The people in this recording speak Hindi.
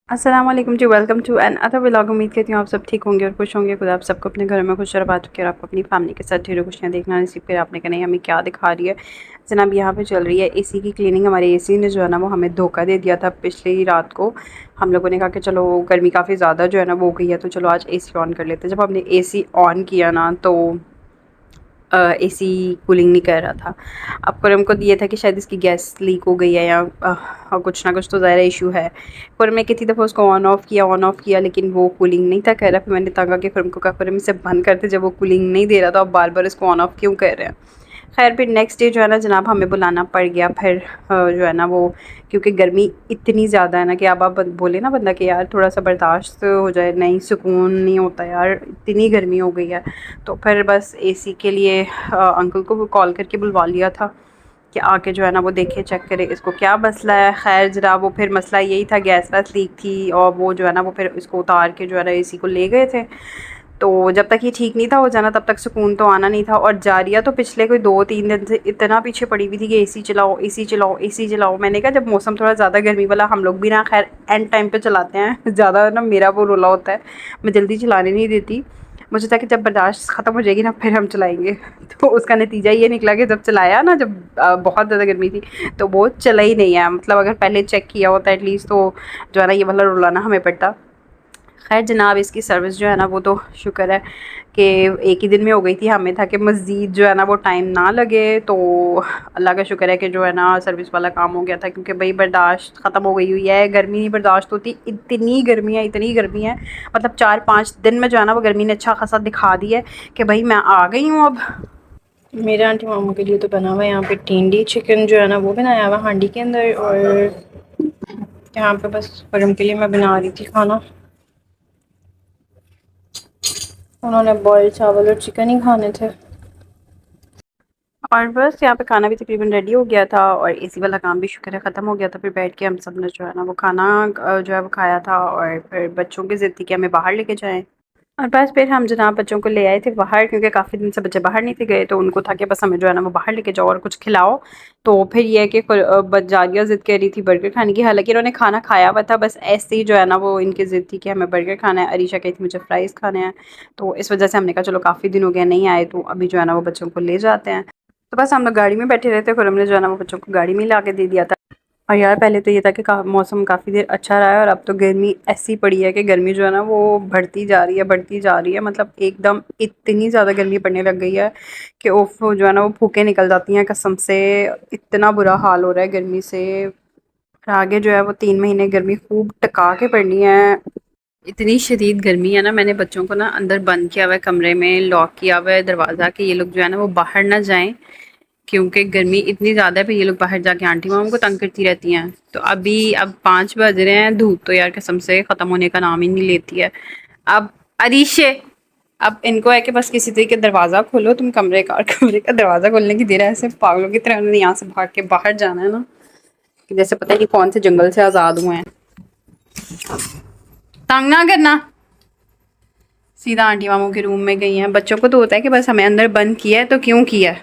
अस्सलाम वालेकुम जी, welcome to another vlog. उम्मीद करती हूँ आप सब ठीक होंगे और खुश होंगे। खुदा आप सबको अपने घर में खुश और आबाद रखे और आपको अपनी फैमिली के साथ ढेरों खुशियाँ देखना नसीब करे। आपने कहना हमें क्या दिखा रही है जनाब। यहाँ पे चल रही है एसी की क्लीनिंग। हमारे एसी ने जो है ना वो हमें धोखा दे दिया था पिछली रात को। हम लोगों ने कहा कि चलो गर्मी काफ़ी ज़्यादा जो है ना वो हो गई है, तो चलो आज एसी ऑन कर लेते हैं। जब हमने एसी ऑन किया ना तो एसी कूलिंग नहीं कर रहा था। अब कुरम को ये था कि शायद इसकी गैस लीक हो गई है या कुछ ना कुछ तो ज़्यादा इशू है। कुरम ने कितनी दफ़ा उसको ऑन ऑफ किया लेकिन वो कूलिंग नहीं था कर रहा। फिर मैंने तंग आके कुरम को कहा कुरम इसे बंद करते, जब वो कूलिंग नहीं दे रहा था, अब बार बार इसको ऑन ऑफ क्यों कर रहे हैं। खैर फिर नेक्स्ट डे जो है ना जनाब हमें बुलाना पड़ गया। फिर जो है ना वो, क्योंकि गर्मी इतनी ज़्यादा है ना कि अब आप बोले ना बंदा कि यार थोड़ा सा बर्दाश्त हो जाए, नहीं सुकून नहीं होता यार, इतनी गर्मी हो गई है। तो फिर बस एसी के लिए अंकल को कॉल करके बुलवा लिया था कि आके जो है ना वो देखे चेक करे इसको क्या मसला है। खैर जनाब वो फिर मसला यही था, गैस वैस लीक थी और वो जो है ना वो फिर इसको उतार के जो है ना एसी को ले गए थे। तो जब तक ये ठीक नहीं था हो जाना तब तक सुकून तो आना नहीं था। और जारिया तो पिछले कोई 2-3 दिन से इतना पीछे पड़ी हुई थी कि एसी चलाओ एसी चलाओ एसी चलाओ। मैंने कहा जब मौसम थोड़ा ज़्यादा गर्मी वाला, हम लोग भी ना खैर एंड टाइम पे चलाते हैं ज़्यादा ना, मेरा वो रोला होता है, मैं जल्दी चलाने नहीं देती। मुझे था कि जब बर्दाश्त ख़त्म हो जाएगी ना फिर हम चलाएंगे। तो उसका नतीजा ये निकला कि जब चलाया ना, जब बहुत ज़्यादा गर्मी थी तो वो चला ही नहीं है। मतलब अगर पहले चेक किया होता एटलीस्ट तो जो है ना ये वाला रुलाना हमें पड़ता। खैर जनाब इसकी सर्विस जो है ना वो तो शुक्र है कि एक ही दिन में हो गई थी। हमें था कि मज़ीद जो है ना वो टाइम ना लगे, तो अल्लाह का शुक्र है कि जो है ना सर्विस वाला काम हो गया था। क्योंकि भाई बर्दाश्त ख़त्म हो गई हुई है, गर्मी नहीं बर्दाश्त होती, इतनी गर्मी है इतनी गर्मी है। मतलब 4-5 दिन में जो है ना वो गर्मी ने अच्छा खासा दिखा दी है कि भाई मैं आ गई हूँ अब। मेरे आंटी मामू के लिए तो बना हुआ है यहाँ पे टिंडी चिकन जो है ना वो बनाया हुआ हांडी के अंदर। और यहाँ पे बस गरम के लिए मैं बना रही थी खाना। उन्होंने बॉयल चावल और चिकन ही खाने थे। और बस यहाँ पे खाना भी तकरीबन रेडी हो गया था और एसी वाला काम भी शुक्र है ख़त्म हो गया था। फिर बैठ के हम सब ने जो है ना वो खाना जो है वो खाया था। और फिर बच्चों की ज़िद थी कि हमें बाहर लेके जाएं। और बस फिर हम जनाब बच्चों को ले आए थे बाहर, क्योंकि काफ़ी दिन से बच्चे बाहर नहीं थे गए, तो उनको था कि बस हमें जो है ना वो बाहर लेके जाओ और कुछ खिलाओ। तो फिर ये है कि जारिया ज़िद कह रही थी बर्गर खाने की, हालांकि इन्होंने खाना खाया हुआ था, बस ऐसे ही जो है ना वो इनकी ज़िद थी कि हमें बर्गर खाना है। अरीशा कही थी मुझे फ्राइज़ खाने हैं। तो इस वजह से हमने कहा चलो काफ़ी दिन हो गए नहीं आए, तो अभी जो है ना वो बच्चों को ले जाते हैं। तो बस हम लोग गाड़ी में बैठे रहते, फिर हमने जो है ना वो बच्चों को गाड़ी में ला के दे दिया था। और यार पहले तो ये था कि मौसम काफ़ी देर अच्छा रहा है और अब तो गर्मी ऐसी पड़ी है कि गर्मी जो है ना वो बढ़ती जा रही है बढ़ती जा रही है। मतलब एकदम इतनी ज़्यादा गर्मी पड़ने लग गई है कि उफ जो है ना वो फूकें निकल जाती हैं कसम से। इतना बुरा हाल हो रहा है गर्मी से। और आगे जो है वो 3 महीने गर्मी खूब टका के पड़नी है। इतनी शदीद गर्मी है ना, मैंने बच्चों को ना अंदर बंद किया हुआ है कमरे में, लॉक किया हुआ है दरवाज़ा, कि ये लोग जो है ना वो बाहर ना जाएं, क्योंकि गर्मी इतनी ज़्यादा है। फिर ये लोग बाहर जाके आंटी मामू को तंग करती रहती हैं। तो अभी अब 5 बज रहे हैं, धूप तो यार कसम से ख़त्म होने का नाम ही नहीं लेती है। अब अरीशे, अब इनको है कि बस किसी तरीके दरवाज़ा खोलो तुम कमरे का, और कमरे का दरवाज़ा खोलने की देर है, ऐसे पागलों की तरह उन्होंने यहाँ से भाग के बाहर जाना है ना, कि जैसे पता नहीं कौन से जंगल से आज़ाद हुए हैं। तंग ना करना। सीधा आंटी मामू के रूम में गई हैं। बच्चों को तो होता है कि बस हमें अंदर बंद किया है तो क्यों किया है,